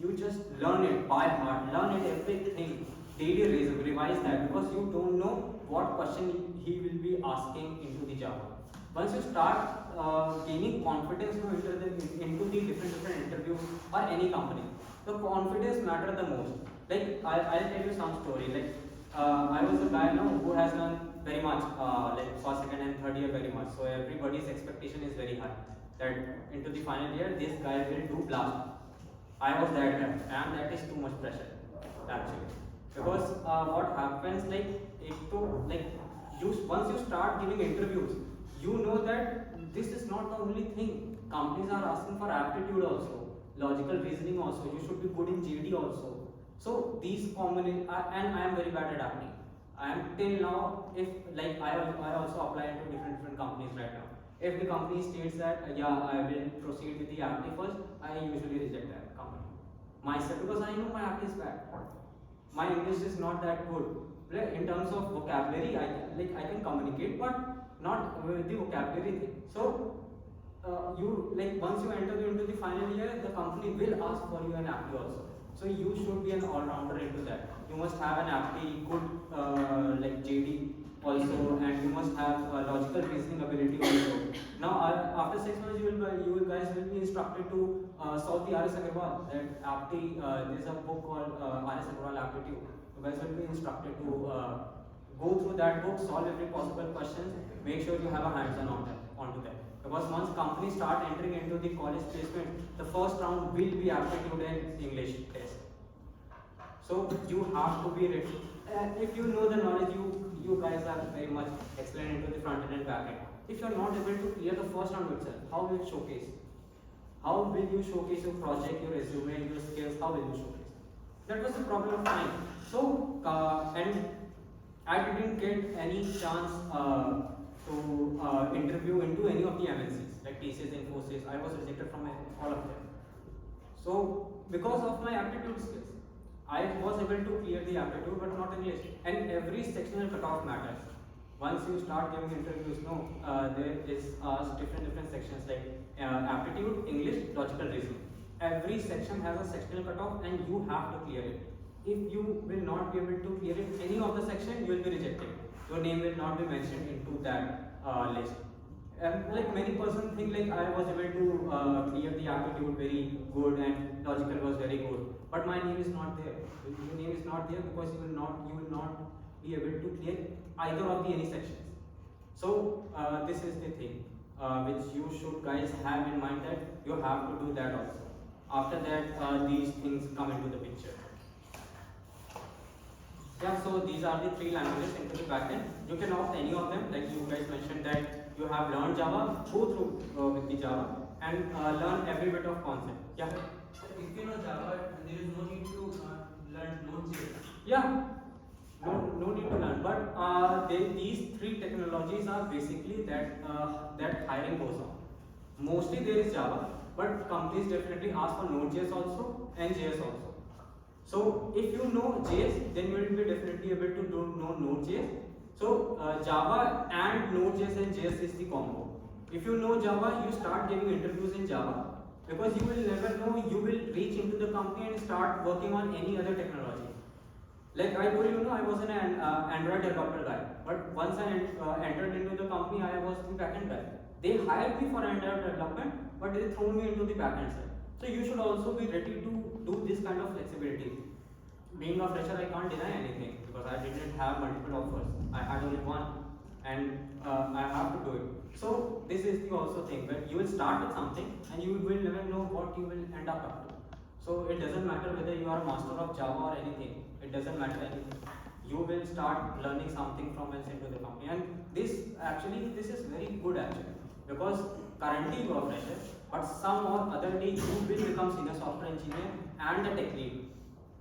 you just learn it by heart, learn it everything, daily revise that, because you don't know what question he will be asking into the Java. Once you start gaining confidence into the different interviews or any company, the confidence matter the most. Like I'll tell you some story. Like I was a guy now who has done very much, like first, second, and third year very much. So everybody's expectation is very high that into the final year this guy will do blast. I was that guy, and that is too much pressure actually. Because what happens like once you start giving interviews, you know that this is not the only thing. Companies are asking for aptitude also, logical reasoning also. You should be good in JD also. So these and I am very bad at applying. I am till now, if like I also apply to different companies right now. If the company states that yeah, I will proceed with the aptitude first, I usually reject that company myself because I know my aptitude is bad. My English is not that good. Like, in terms of vocabulary, I can communicate, but not with the vocabulary thing. So you like once you enter into the final year, the company will ask for you an aptitude also. So you should be an all-rounder into that. You must have an aptitude, good like JD also, and you must have logical reasoning ability also. Now after 6 months, you guys will be instructed to solve the R.S. Agarwal. That aptitude, there is a book called R.S. Agarwal Aptitude. You guys will be instructed to go through that book, solve every possible questions, make sure you have a hands-on onto that. Because once companies start entering into the college placement, the first round will be aptitude and English test. So you have to be ready. If you know the knowledge, you guys are very much explained into the front end and back end. If you are not able to clear the first round itself, how will you showcase? How will you showcase your project, your resume, your skills? How will you showcase? That was the problem of mine. So and I didn't get any chance to interview into any of the MNCs like TCS, Infosys. I was rejected from all of them. So because of my aptitude skills, I was able to clear the aptitude but not English. And every sectional cutoff matters. Once you start giving interviews, there is different sections like aptitude, English, logical reasoning. Every section has a sectional cutoff and you have to clear it. If you will not be able to clear it, any of the section, you will be rejected. Your name will not be mentioned into that list. Like many persons think like I was able to clear the aptitude very good and logical was very good, but my name is not there. Your name is not there because you will not be able to clear either of the any sections. So this is the thing which you should guys have in mind that you have to do that also. After that, these things come into the picture. Yeah, so these are the 3 languages into the backend. You can opt any of them, like you guys mentioned that you have learned Java, go through with the Java and learn every bit of concept. Yeah. So if you know Java, there is no need to learn Node.js. Yeah. No need to learn, but these 3 technologies are basically that hiring goes on. Mostly there is Java, but companies definitely ask for Node.js also and JS also. So if you know JS, then you will be definitely able to know Node.js. So Java and Node.js and JS is the combo. If you know Java, you start giving interviews in Java because you will never know, you will reach into the company and start working on any other technology. Like I told you, I was an Android developer guy, but once I entered into the company, I was the backend guy. They hired me for Android development, but they threw me into the backend side. So you should also be ready to do this kind of flexibility. Being a fresher, I can't deny anything because I didn't have multiple offers. I had only one, and I have to do it. So this is the also thing where you will start with something and you will never know what you will end up to. So it doesn't matter whether you are a master of Java or anything. It doesn't matter anything. You will start learning something from inside the company, and this is very good actually because currently you are fresher, but some or other day you will become senior software engineer and the tech lead.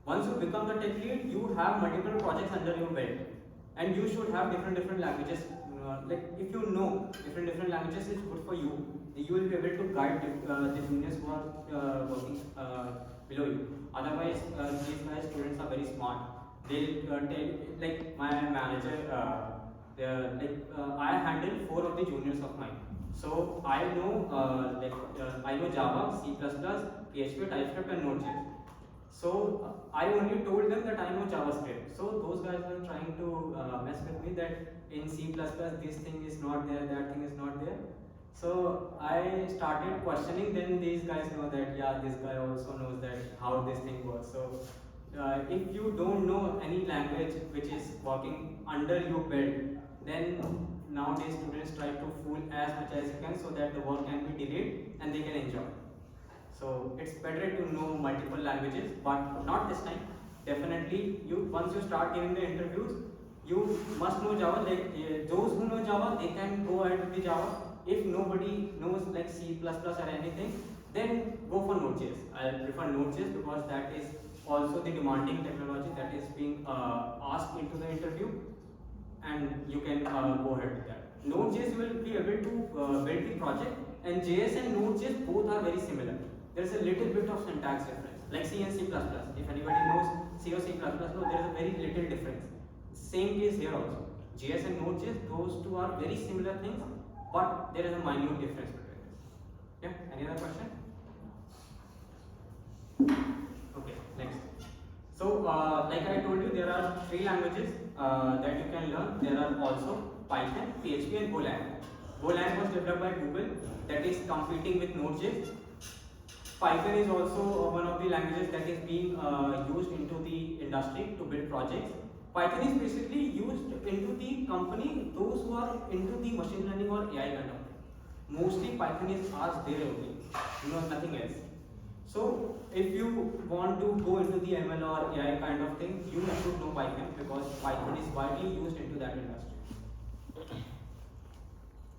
Once you become the tech lead, you have multiple projects under your belt, and you should have different languages. Like if you know different languages, it's good for you. You will be able to guide the juniors who are working below you. Otherwise, these guys students are very smart. They'll tell, like my manager, I handle 4 of the juniors of mine. So I know I know Java, C++, PHP, TypeScript, and Node.js. So I only told them that I know JavaScript. So those guys were trying to mess with with me that in C++ this thing is not there, that thing is not there. So I started questioning. Then these guys know that yeah, this guy also knows that how this thing works. So if you don't know any language which is working under your belt, then nowadays students try to fool as much as you can so that the work can be delayed and they can enjoy. So it's better to know multiple languages, but not this time. Definitely, once you start giving the interviews, you must know Java. Like those who know Java, they can go ahead with the Java. If nobody knows like C++ or anything, then go for Node.js. I prefer Node.js because that is also the demanding technology that is being asked into the interview, and you can go ahead with that. Node.js you will be able to build the project, and JS and Node.js both are very similar. There is a little bit of syntax difference, like C and C++. If anybody knows C or C++, no, there is a very little difference. Same case here also. JS and Node.js, those two are very similar things, but there is a minute difference between this. Yeah, any other question? Okay, next. So, like I told you, there are 3 languages that you can learn. There are also Python, PHP, and Golang. Golang was developed by Google, that is competing with Node.js. Python is also one of the languages that is being used into the industry to build projects. Python is basically used into the company, those who are into the machine learning or AI kind of thing. Mostly Python is asked there only, nothing else. So if you want to go into the ML or AI kind of thing, you should know Python because Python is widely used into that industry.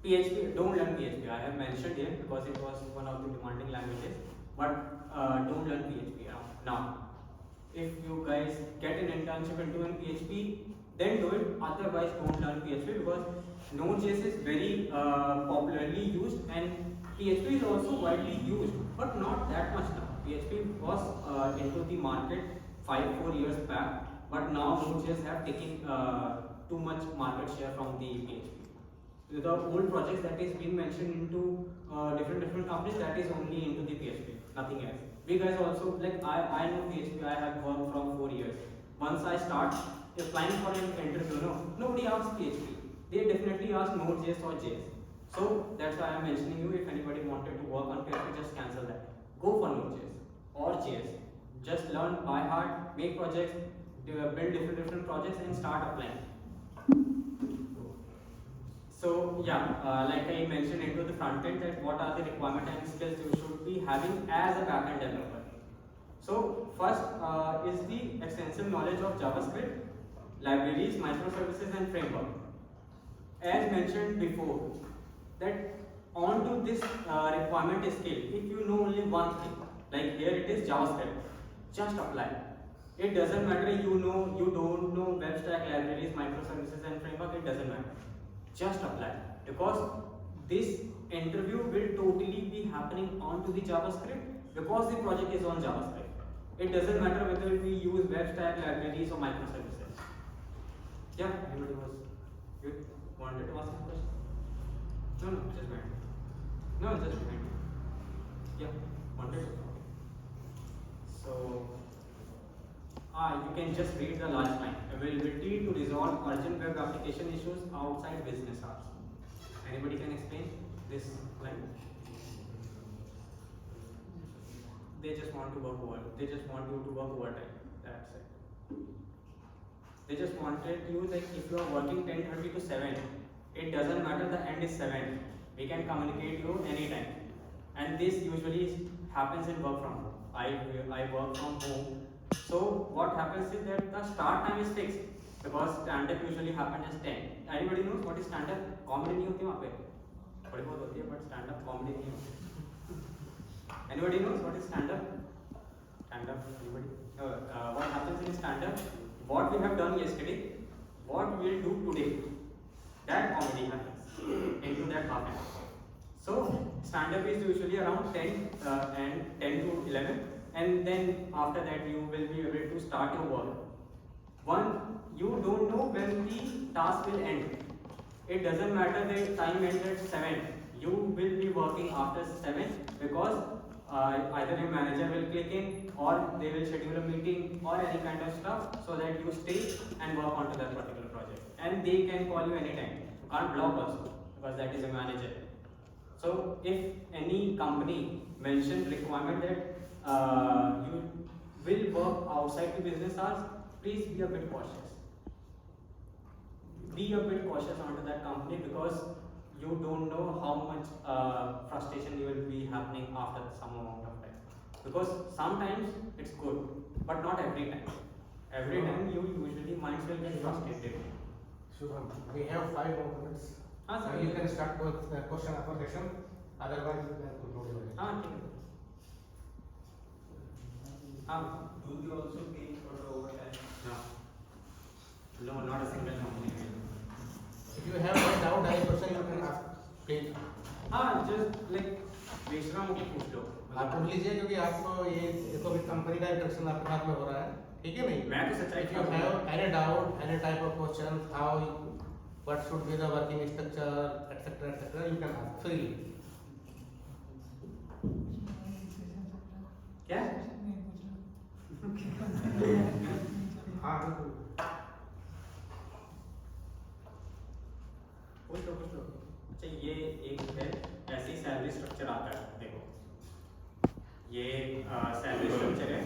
PHP, don't learn PHP. I have mentioned here because it was one of the demanding languages, but don't learn PHP now. If you guys get an internship into an PHP, then do it. Otherwise, don't learn PHP because Node.js is very popularly used and PHP is also widely used, but not that much now. PHP was into the market 5-4 years back, but now Node.js have taken too much market share from the PHP. The old projects that is being mentioned into different companies, that is only into the PHP, nothing else. We guys also, like I know PHP, I have worked from 4 years. Once I start applying for an interview, nobody asks PHP. They definitely ask Node.js or JS. So that's why I'm mentioning you, if anybody wanted to work on PHP, just cancel that. Go for Node.js or JS. Just learn by heart, make projects, build different projects and start applying. So yeah, like I mentioned into the front end, that what are the requirements and skills you should be having as a backend developer. So first is the extensive knowledge of JavaScript, libraries, microservices and framework. As mentioned before, that onto this requirement scale, if you know only one thing, like here it is JavaScript, just apply. It doesn't matter you don't know web stack, libraries, microservices and framework, it doesn't matter. Just apply, because this interview will totally be happening onto the JavaScript because the project is on JavaScript. It doesn't matter whether we use web stack, libraries or microservices. Yeah, anybody you wanted to ask a question? No, just behind. No, just behind. Yeah, wanted to. So you can just read the last line. Availability to resolve urgent web application issues outside business hours. Anybody can explain this line? They just want to work over. They just want you to work overtime. That's it. They just wanted you, like if you are working 10:30 to 7, it doesn't matter the end is 7. We can communicate you anytime. And this usually happens in work from home. I work from home. So what happens is that the start time is fixed because stand-up usually happens as 10. Anybody knows what is stand-up? Comedy नहीं होती वहाँ पे. थोड़ी बहुत होती है, but stand-up comedy नहीं होती. Anybody knows what is stand-up? Stand-up, anybody? What happens in stand-up? What we have done yesterday, what we will do today, that comedy happens into that half an hour. So stand-up is usually around 10 and 10 to 11. And then after that you will be able to start your work. You don't know when the task will end. It doesn't matter the time ends at 7. You will be working after 7 because either your manager will click in or they will schedule a meeting or any kind of stuff so that you stay and work onto that particular project. And they can call you anytime. You can't block also because that is a manager. So if any company mentioned requirement that you will work outside the business hours, please be a bit cautious. Be a bit cautious onto that company because you don't know how much frustration you will be happening after some amount of time. Because sometimes it's good, but not every time. Every time you usually minds will get frustrated. Shubham, we have 5 more minutes. हाँ So sir you can start with the question after question. Otherwise, you can conclude your हाँ ठीक है हाँ Do they also pay for the overtime? no not a single company will. If you have any doubt, any question, you can ask. Please. हाँ just like बेचना मुझे पूछ लो आप पूछ लीजिए क्योंकि आपको ये देखो भी कंपनी का इंटरेक्शन आपके हाथ में हो रहा है, ठीक है नहीं? मैं तो सच्चाई If you have any doubt, any type of questions, how, what should be the working structure, etc., you can ask freely. क्या हाँ बिल्कुल. पूछ लो अच्छा ये एक है ऐसी सैलरी स्ट्रक्चर आता है देखो ये सैलरी स्ट्रक्चर है